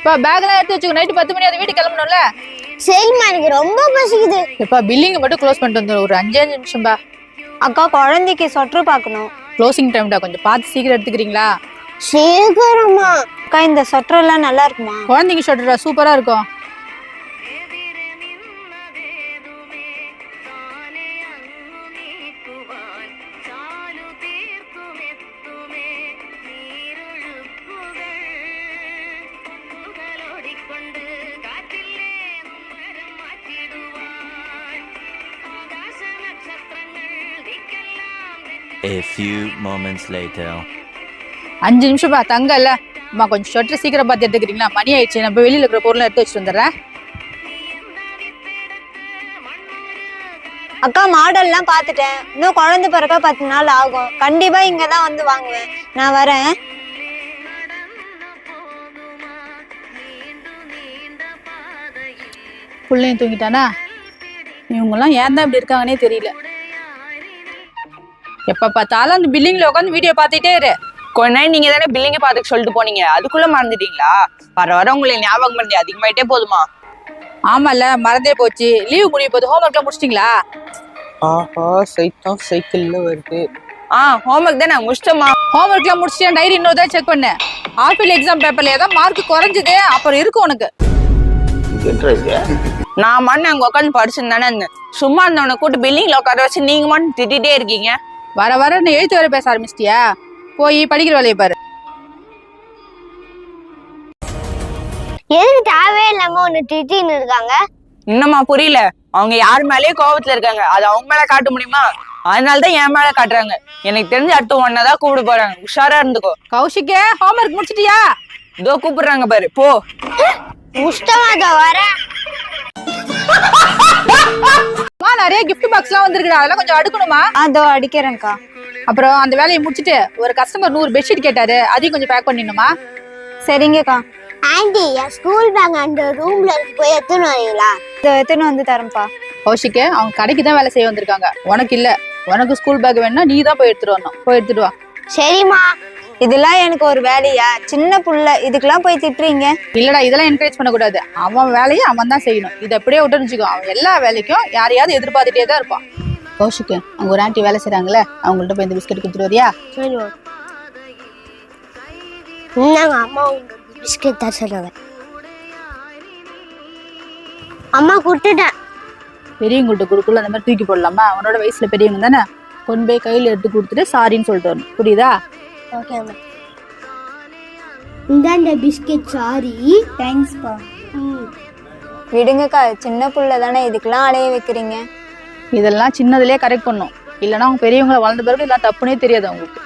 இப்ப பேக்லாம் எடுத்து வச்சுக்கோ, நைட்டு 10 மணி அது வீட்டுக்கு கிளம்பணும்ல. சரிம்மா, எனக்கு ரொம்ப பசிக்குது. இப்ப பில்லிங் மட்டும் க்ளோஸ் பண்ணிட்டு வந்து ஒரு 5 நிமிஷம் பா. அக்கா, குழந்தைக்கு சொட்டர் பார்க்கணும். க்ளோசிங் டைம்டா, கொஞ்சம் பார்த்து சீக்கிரம் எடுத்துக்கிறீங்களா? சீக்கிரமா. அக்கா, இந்த சொட்டர் எல்லாம் நல்லா இருக்குமா? குழந்தைங்க சொட்டரா சூப்பரா இருக்கும். A few moments later. 5 நிமிஷம் பா, தங்கல்ல. அம்மா கொஞ்சம் சொட்டர் சீக்கிரம் பார்த்து எடுத்துக்கிறீங்களா? மணி ஆயிடுச்சு, நான் வெளியில இருக்கிற பொருளை எடுத்து வச்சுட்டு வந்துடுறேன். அக்கா, மாடல்லாம் பார்த்துட்டேன். இன்னும் குழந்தை பிறக்க 10 நாள் ஆகும். கண்டிப்பா இங்கதான் வந்து வாங்குவேன். நான் வரேன். பிள்ளையும் தூங்கிட்டானா? இவங்கெல்லாம் ஏன் தான் இப்படி இருக்காங்கன்னே தெரியல. எப்ப பார்த்தாலும் அந்த பில்லிங்ல உட்காந்து வீடியோ பார்த்துட்டே இரு. கொஞ்ச நாள் நீங்க தானே பில்லிங்க பாத்துக்க சொல்லிட்டு போனீங்க, அதுக்குள்ள மறந்துட்டீங்களா? வர உங்களை ஞாபகம் பண்ணி அதிகமாயிட்டே போதுமா? ஆமால, மறந்தே போச்சு. லீவு முடிய போது. ஹோம்ஒர்க்லாம் முடிச்சிட்டீங்களா? ஆஹா, சைத்தம் சைக்கிள்ல வருது. ஹோம்ஒர்க் தானே முடிச்சிட்டோமா? ஹோம்ஒர்க்லாம் முடிச்சிட்டேன். டைரி இன்னொரு தான் செக் பண்ணு. ஆப்பிள் எக்ஸாம் பேப்பர்ல ஏதாவது மார்க் குறைஞ்சது அப்புறம் இருக்கும் உனக்கு. நான் மட்டும் அங்க உட்காந்து படிச்சிருந்தானே இருந்தேன். சும்மா இருந்தவனை கூட்டு பில்லிங்ல உட்கார வச்சு நீங்க மட்டும் திட்டிகிட்டே இருக்கீங்க. வர வர நீ எழுத்து வர பேச ஆரம்பிச்சிட்டியா? போய் படிக்கிற வேலையை பாரு. எதுக்கு தேவையே இல்லாம ஒண்ணு திட்டின்னு இருக்காங்க? இன்னமா புரியல? அவங்க யார் மேலேயே கோபத்துல இருக்காங்க, அது அவங்க மேல காட்ட முடியுமா? அதனாலதான் என் மேல காட்டுறாங்க. எனக்கு தெரிஞ்சு அடுத்த ஒன்னதான் கூப்பிட போறாங்க. உஷாரா இருந்துக்கோ. கௌஷிக்கே, ஹோம்ஒர்க் முடிச்சிட்டியா? இதோ கூப்பிடுறாங்க பாரு, போ. முஷ்டமா வரேன். நிறைய கிஃப்ட் பாக்ஸ்லாம் வந்திருக்குடா, அதெல்லாம் கொஞ்சம் அடுக்கணுமா? அதோ அடிக்கிறேன்க்கா. அப்புறம் அந்த வேலையை முடிச்சிட்டு ஒரு கஸ்டமர் 100 பெட்ஷீட் கேட்டாரு, அதையும் கொஞ்சம் பேக் பண்ணிடணுமா? சரிங்கக்கா. ஆண்டி, என் ஸ்கூல் பேக் அந்த ரூம்ல போய் எடுத்துன்னு வரீங்களா? எடுத்துன்னு வந்து தரேன்ப்பா. கௌஷிக்கு, அவங்க கடைக்கு தான் வேலை செய்ய வந்திருக்காங்க, உனக்கு இல்ல. உனக்கு ஸ்கூல் பேக் வேணும்னா நீ தான் போய் எடுத்துட்டு வரணும். போய் எடுத்துட்டு வா. சரிம்மா. இதெல்லாம் எனக்கு ஒரு வேலையா? சின்ன புள்ள இதுக்கெல்லாம் போய் திட்டுறீங்க? இல்லடா, இதெல்லாம் என்கரேஜ் பண்ணக்கூடாது. அவன் வேலையை அவன் தான் செய்யணும். இதை அப்படியே விட்டுருச்சுக்கோ. அவன் எல்லா வேலைக்கும் யாரையாவது எதிர்பார்த்துட்டே தான் இருப்பான். கௌஷிக்கு, அவங்க ஒரு ஆண்டி வேலை செய்யறாங்களே, அவங்கள்ட்ட போய் இந்த பிஸ்கட் கொடுத்துட்டு வரியா? சரி. என்னங்க அம்மா உங்களுக்கு பிஸ்கட் தான் சொல்லுங்க. அம்மா கொடுத்துட்டேன். பெரியவங்கள்ட்ட கொடுக்கல, அந்த மாதிரி தூக்கி போடலாமா? அவனோட வயசுல பெரியவங்க தானே. கொண்டு போய் கையில எடுத்து கொடுத்துட்டு சாரின்னு சொல்லிட்டு வரணும். புரியுதா? ஓகே அம்மா. இந்த பிஸ்கட். சாரி. தேங்க்ஸ்ப்பா. விடுங்கக்கா, சின்ன புள்ள தானே, இதுக்கெல்லாம் அலைய வைக்கிறீங்க. இதெல்லாம் சின்னதுலயே கரெக்ட் பண்ணும். இல்லைன்னா அவங்க பெரியவங்களை வளர்ந்த பிறகு இதெல்லாம் தப்புனே தெரியாது அவங்களுக்கு.